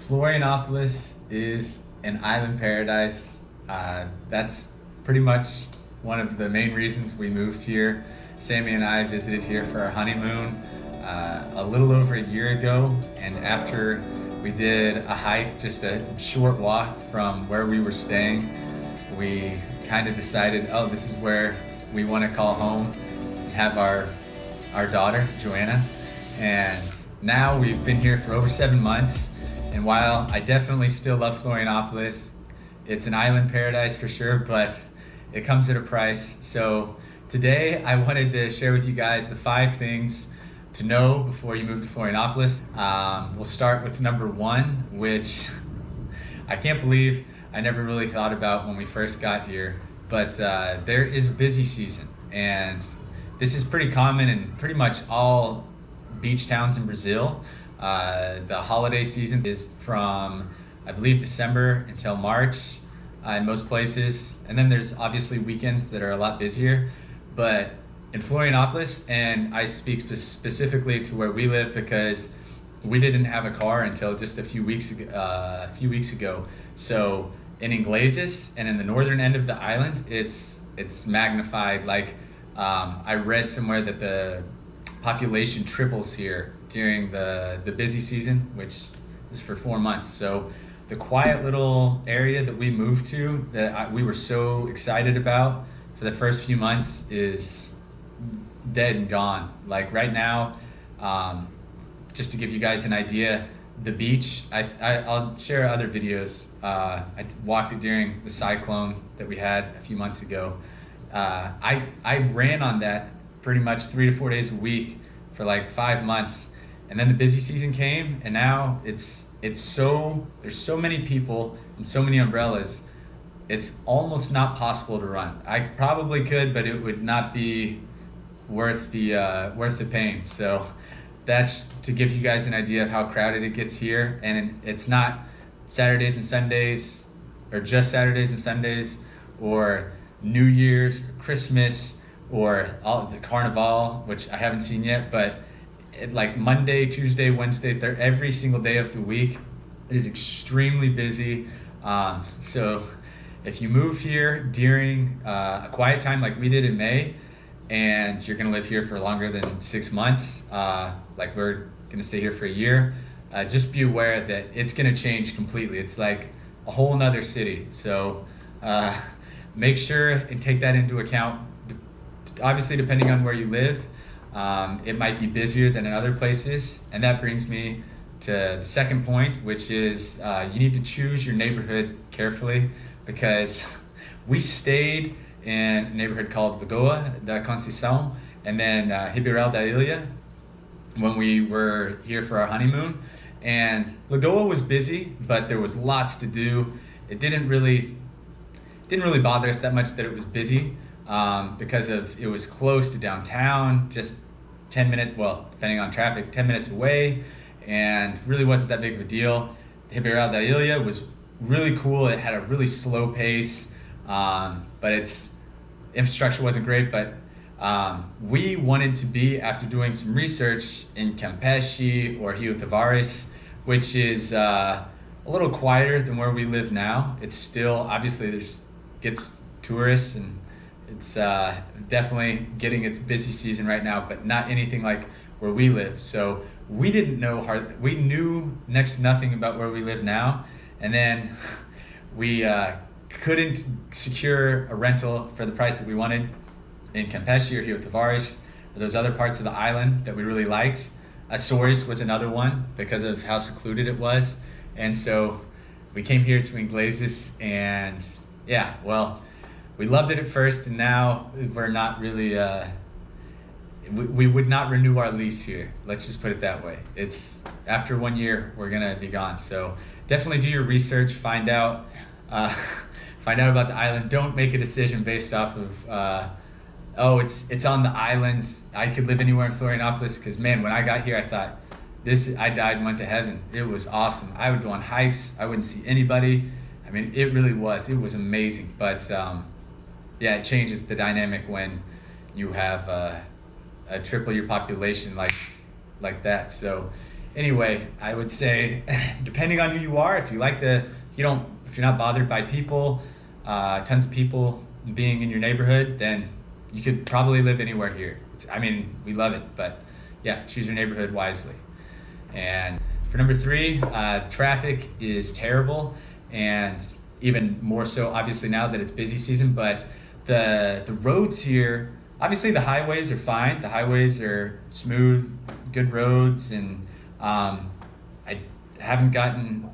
Florianopolis is an island paradise. That's pretty much one of the main reasons we moved here. Sammy and I visited here for our honeymoon a little over a year ago, and after we did a hike, just a short walk from where we were staying, we kind of decided, oh, this is where we want to call home and have our daughter, Joanna. And now we've been here for over 7 months, and while I definitely still love Florianopolis, it's an island paradise for sure, but it comes at a price. So today I wanted to share with you guys the 5 things to know before you move to Florianopolis. We'll start with number 1, which I can't believe I never really thought about when we first got here, but there is busy season, and this is pretty common in pretty much all beach towns in Brazil. The holiday season is from, I believe, December until March in most places, and then there's obviously weekends that are a lot busier. But in Florianopolis, and I speak specifically to where we live because we didn't have a car until just a few weeks ago. So in Ingleses and in the northern end of the island, it's magnified. Like I read somewhere that the population triples here during the busy season, which is for 4 months. So the quiet little area that we moved to that we were so excited about for the first few months is dead and gone. Like right now, just to give you guys an idea, the beach, I'll share other videos. I walked it during the cyclone that we had a few months ago. I ran on that pretty much 3 to 4 days a week for like 5 months, and then the busy season came, and now there's so many people and so many umbrellas, it's almost not possible to run. I probably could, but it would not be worth the pain. So that's to give you guys an idea of how crowded it gets here. And it's not Saturdays and Sundays, or just Saturdays and Sundays, or New Year's, or Christmas, or the Carnival, which I haven't seen yet, but like Monday, Tuesday, Wednesday, every single day of the week, it is extremely busy. So if you move here during a quiet time like we did in May, and you're gonna live here for longer than 6 months, like we're gonna stay here for a year, just be aware that it's gonna change completely. It's like a whole nother city. So make sure and take that into account. Obviously, depending on where you live, it might be busier than in other places. And that brings me to the second point, which is you need to choose your neighborhood carefully, because we stayed in a neighborhood called Lagoa da Conceição and then Ribeirão da Ilha when we were here for our honeymoon. And Lagoa was busy, but there was lots to do. It didn't really bother us that much that it was busy, because it was close to downtown, just 10 minutes, well, depending on traffic, 10 minutes away, and really wasn't that big of a deal. Ribeirão da Ilha was really cool. It had a really slow pace, but its infrastructure wasn't great. But we wanted to be, after doing some research, in Campeche or Rio Tavares, which is a little quieter than where we live now. It's still, obviously, gets tourists, and it's definitely getting its busy season right now, but not anything like where we live. So we knew next to nothing about where we live now, and then we couldn't secure a rental for the price that we wanted in Campeche or Rio Tavares, or those other parts of the island that we really liked. Açores was another one because of how secluded it was, and so we came here to Ingleses, and yeah, well, we loved it at first, and now we're not really, we would not renew our lease here. Let's just put it that way. It's after 1 year, we're gonna be gone. So definitely do your research, find out about the island. Don't make a decision based off of, oh, it's on the island, I could live anywhere in Florianopolis, because man, when I got here, I thought, I died and went to heaven. It was awesome. I would go on hikes, I wouldn't see anybody. I mean, it was amazing. But yeah, it changes the dynamic when you have a triple your population like that. So Anyway, I would say, depending on who you are, if you like the, if you're not bothered by people, tons of people being in your neighborhood, then you could probably live anywhere here. I mean, we love it, but yeah, choose your neighborhood wisely. And for number three, traffic is terrible, and even more so obviously now that it's busy season. But the roads here, obviously the highways are fine. The highways are smooth, good roads, and I haven't gotten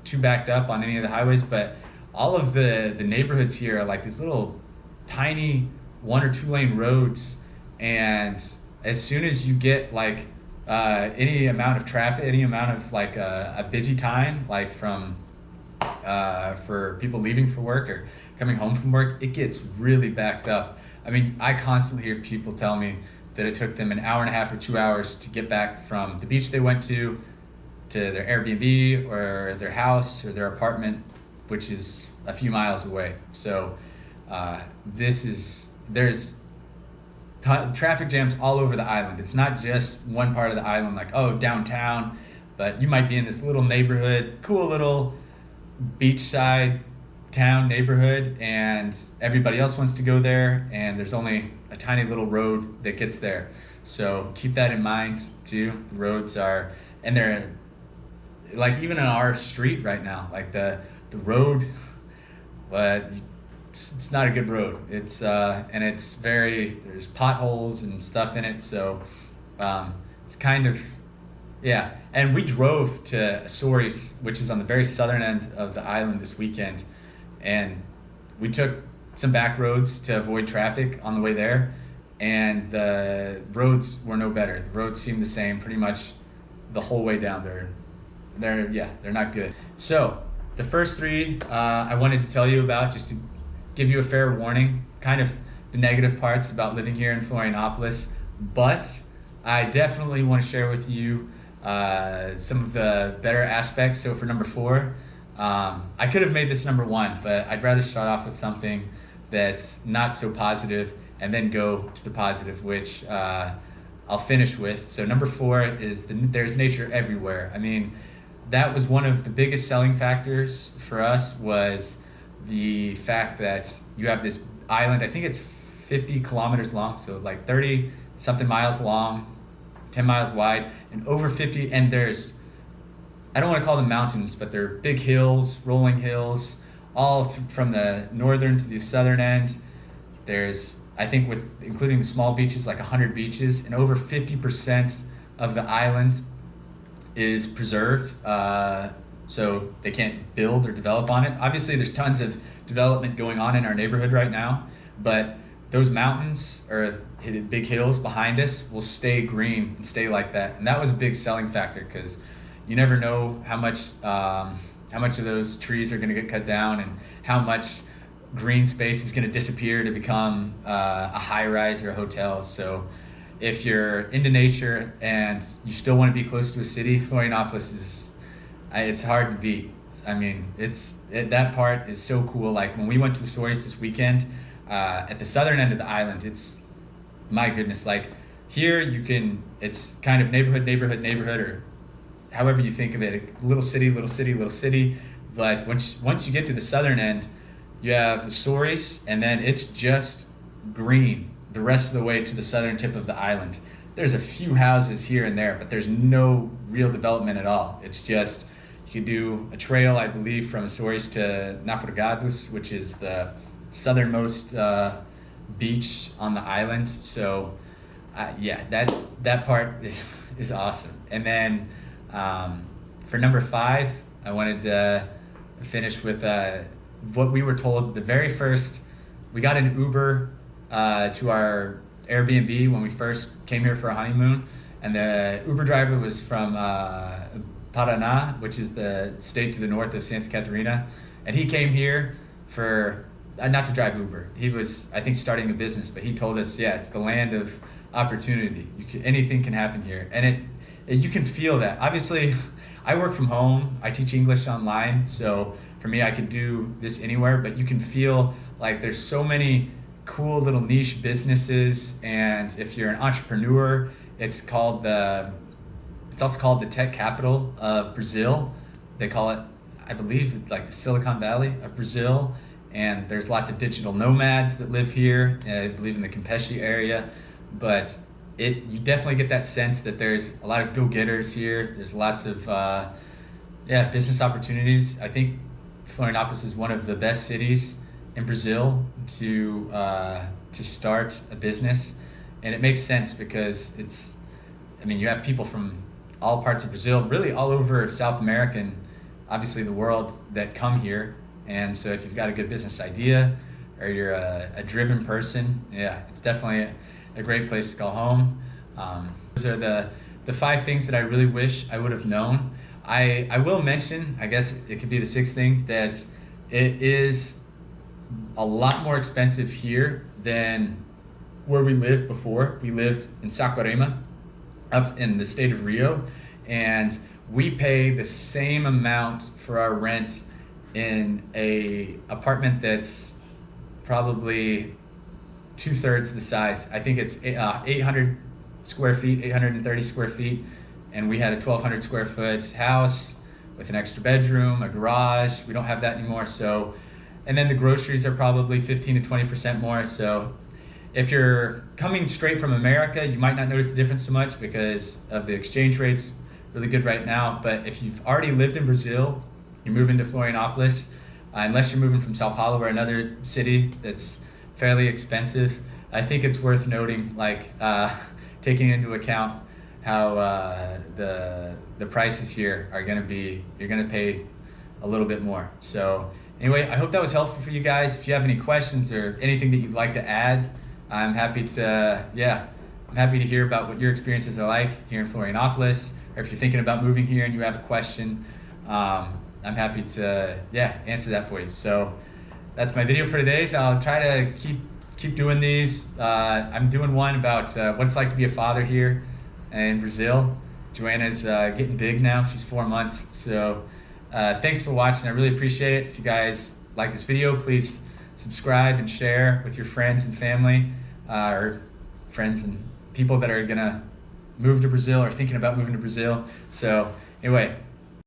too backed up on any of the highways. But all of the neighborhoods here are like these little tiny 1 or 2 lane roads, and as soon as you get like any amount of traffic, any amount of like a busy time, like from for people leaving for work or coming home from work, it gets really backed up. I mean, I constantly hear people tell me that it took them an hour and a half or 2 hours to get back from the beach they went to their Airbnb or their house or their apartment, which is a few miles away. So there's traffic jams all over the island. It's not just one part of the island, like, oh, downtown, but you might be in this little neighborhood, cool little beachside town neighborhood, and everybody else wants to go there, and there's only a tiny little road that gets there. So keep that in mind too. The roads are, and they're like, even in our street right now, like the road, it's not a good road. It's and it's there's potholes and stuff in it, so it's kind of, yeah. And we drove to Azores, which is on the very southern end of the island this weekend, and we took some back roads to avoid traffic on the way there, and the roads were no better. The roads seemed the same pretty much the whole way down there. They're not good. So the first three I wanted to tell you about, just to give you a fair warning, kind of the negative parts about living here in Florianopolis, but I definitely want to share with you some of the better aspects. So for number four, I could have made this number one, but I'd rather start off with something that's not so positive and then go to the positive, which I'll finish with. So number four is there's nature everywhere. I mean, that was one of the biggest selling factors for us, was the fact that you have this island. I think it's 50 kilometers long, so like 30 something miles long, 10 miles wide, and over 50, and there's, I don't want to call them mountains, but they're big hills, rolling hills, all from the northern to the southern end. There's, I think, with including the small beaches, like 100 beaches, and over 50% of the island is preserved, so they can't build or develop on it. Obviously, there's tons of development going on in our neighborhood right now, but those mountains or big hills behind us will stay green and stay like that. And that was a big selling factor, because you never know how much of those trees are going to get cut down, and how much green space is going to disappear to become a high-rise or a hotel. So if you're into nature and you still want to be close to a city, Florianopolis it's hard to beat. I mean, that part is so cool. Like when we went to Azores this weekend, at the southern end of the island, it's, my goodness, like here it's kind of neighborhood, or however you think of it, a little city. But once you get to the southern end, you have Azores, and then it's just green the rest of the way to the southern tip of the island. There's a few houses here and there, but there's no real development at all. It's just, you can do a trail, I believe, from Azores to Naufragados, which is the southernmost beach on the island. So yeah, that part is awesome. And then for number five, I wanted to finish with what we were told the very first. We got an Uber to our Airbnb when we first came here for a honeymoon, and the Uber driver was from Paraná, which is the state to the north of Santa Catarina, and he came here for not to drive Uber. He was, I think, starting a business, but he told us, yeah, it's the land of opportunity. Anything can happen here, and you can feel that. Obviously, I work from home. I teach English online, so for me, I could do this anywhere. But you can feel like there's so many cool little niche businesses, and if you're an entrepreneur, it's called It's also called the tech capital of Brazil. They call it, I believe, like the Silicon Valley of Brazil. And there's lots of digital nomads that live here, I believe in the Campeche area. But you definitely get that sense that there's a lot of go-getters here. There's lots of business opportunities. I think Florianopolis is one of the best cities in Brazil to start a business. And it makes sense because you have people from all parts of Brazil, really all over South America and obviously the world, that come here. And so if you've got a good business idea or you're a driven person, it's definitely a great place to call home. Those are the 5 things that I really wish I would have known. I will mention, I guess it could be the 6th thing, that it is a lot more expensive here than where we lived before. We lived in Saquarema, that's in the state of Rio, and we pay the same amount for our rent in a apartment that's probably 2/3 the size. I think it's 800 square feet, 830 square feet, and we had a 1,200 square foot house with an extra bedroom, a garage. We don't have that anymore. So, and then the groceries are probably 15 to 20% more. So if you're coming straight from America, you might not notice the difference so much because of the exchange rates really good right now. But if you've already lived in Brazil, you move into Florianopolis, unless you're moving from Sao Paulo or another city that's fairly expensive, I think it's worth noting, taking into account how the prices here are going to be. You're going to pay a little bit more. So anyway, I hope that was helpful for you guys. If you have any questions or anything that you'd like to add, I'm happy to hear about what your experiences are like here in Florianopolis, or if you're thinking about moving here and you have a question, I'm happy to answer that for you. So that's my video for today. So I'll try to keep doing these. I'm doing one about what it's like to be a father here in Brazil. Joanna's getting big now. She's 4 months. So thanks for watching. I really appreciate it. If you guys like this video, please subscribe and share with your friends and family, or friends and people that are gonna move to Brazil or thinking about moving to Brazil. So anyway,